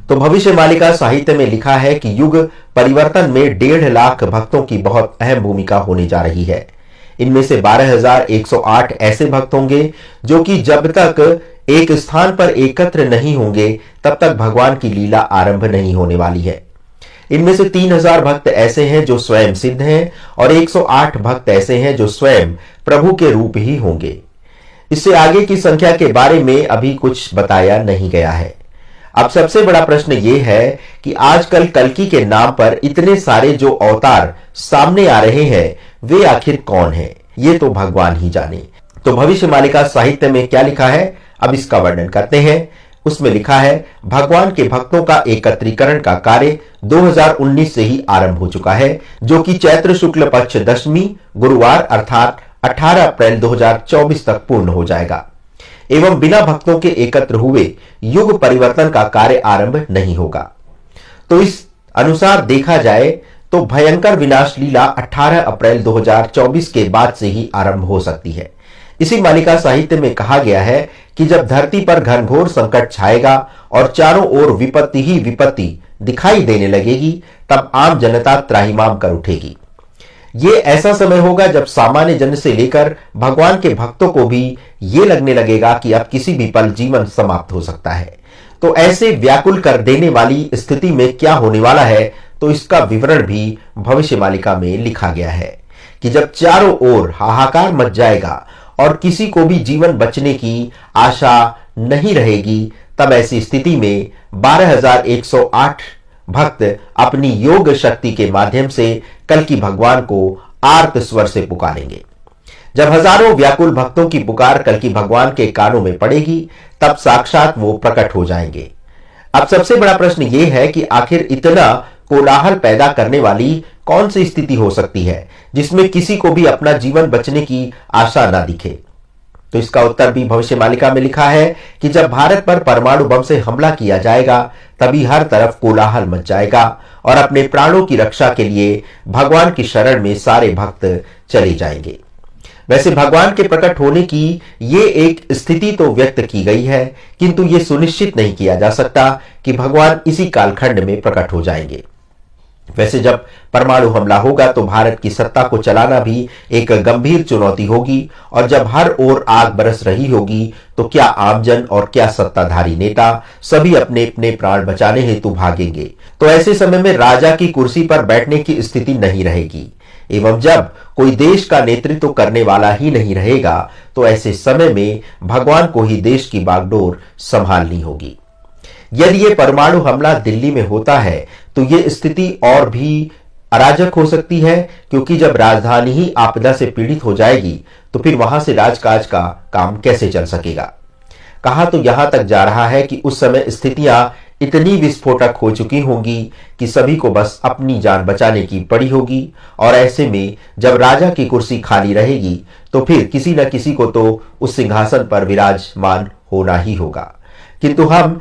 तो भविष्य मालिका साहित्य में लिखा है कि युग परिवर्तन में 1.5 लाख भक्तों की बहुत अहम भूमिका होने जा रही है। इनमें से 12,108 ऐसे भक्त होंगे जो कि जब तक एक स्थान पर एकत्र नहीं होंगे तब तक भगवान की लीला आरंभ नहीं होने वाली है। इनमें से 3,000 भक्त ऐसे हैं जो स्वयं सिद्ध हैं और 108 भक्त ऐसे हैं जो स्वयं प्रभु के रूप ही होंगे। इससे आगे की संख्या के बारे में अभी कुछ बताया नहीं गया है। अब सबसे बड़ा प्रश्न यह है कि आजकल कल्कि के नाम पर इतने सारे जो अवतार सामने आ रहे हैं वे आखिर कौन हैं? ये तो भगवान ही जाने। तो भविष्य मालिका साहित्य में क्या लिखा है, अब इसका वर्णन करते हैं। उसमें लिखा है, भगवान के भक्तों का एकत्रीकरण का कार्य 2019 से ही आरंभ हो चुका है, जो कि चैत्र शुक्ल पक्ष दशमी गुरुवार अर्थात 18 अप्रैल 2024 तक पूर्ण हो जाएगा। एवं बिना भक्तों के एकत्र हुए युग परिवर्तन का कार्य आरंभ नहीं होगा। तो इस अनुसार देखा जाए तो भयंकर विनाश लीला 18 अप्रैल 2024 के बाद से ही आरंभ हो सकती है। इसी मालिका साहित्य में कहा गया है कि जब धरती पर घनघोर संकट छाएगा और चारों ओर विपत्ति ही विपत्ति दिखाई देने लगेगी, तब आम जनता त्राहिमाम कर उठेगी। ये ऐसा समय होगा जब सामान्य जन से लेकर भगवान के भक्तों को भी ये लगने लगेगा कि अब किसी भी पल जीवन समाप्त हो सकता है। तो ऐसे व्याकुल कर देने वाली स्थिति में क्या होने वाला है, तो इसका विवरण भी भविष्य मालिका में लिखा गया है कि जब चारों ओर हाहाकार मच जाएगा और किसी को भी जीवन बचने की आशा नहीं रहेगी, तब ऐसी स्थिति में 12,108 भक्त अपनी योग शक्ति के माध्यम से कल्कि भगवान को आर्त स्वर से पुकारेंगे। जब हजारों व्याकुल भक्तों की पुकार कल्कि भगवान के कानों में पड़ेगी, तब साक्षात वो प्रकट हो जाएंगे। अब सबसे बड़ा प्रश्न ये है कि आखिर इतना कोलाहल पैदा करने वाली कौन सी स्थिति हो सकती है जिसमें किसी को भी अपना जीवन बचने की आशा ना दिखे? तो इसका उत्तर भी भविष्य मालिका में लिखा है कि जब भारत पर परमाणु बम से हमला किया जाएगा, तभी हर तरफ कोलाहल मच जाएगा और अपने प्राणों की रक्षा के लिए भगवान की शरण में सारे भक्त चले जाएंगे। वैसे भगवान के प्रकट होने की ये एक स्थिति तो व्यक्त की गई है, किंतु ये सुनिश्चित नहीं किया जा सकता कि भगवान इसी कालखंड में प्रकट हो जाएंगे। वैसे जब परमाणु हमला होगा तो भारत की सत्ता को चलाना भी एक गंभीर चुनौती होगी, और जब हर ओर आग बरस रही होगी तो क्या आमजन और क्या सत्ताधारी नेता सभी अपने अपने प्राण बचाने हेतु भागेंगे। तो ऐसे समय में राजा की कुर्सी पर बैठने की स्थिति नहीं रहेगी, एवं जब कोई देश का नेतृत्व करने वाला ही नहीं रहेगा, तो ऐसे समय में भगवान को ही देश की बागडोर संभालनी होगी। यदि ये परमाणु हमला दिल्ली में होता है तो ये स्थिति और भी अराजक हो सकती है, क्योंकि जब राजधानी ही आपदा से पीड़ित हो जाएगी तो फिर वहां से राजकाज का काम कैसे चल सकेगा। कहा तो यहां तक जा रहा है कि उस समय स्थितियां इतनी विस्फोटक हो चुकी होंगी कि सभी को बस अपनी जान बचाने की पड़ी होगी, और ऐसे में जब राजा की कुर्सी खाली रहेगी तो फिर किसी न किसी को तो उस सिंहासन पर विराजमान होना ही होगा। किंतु हम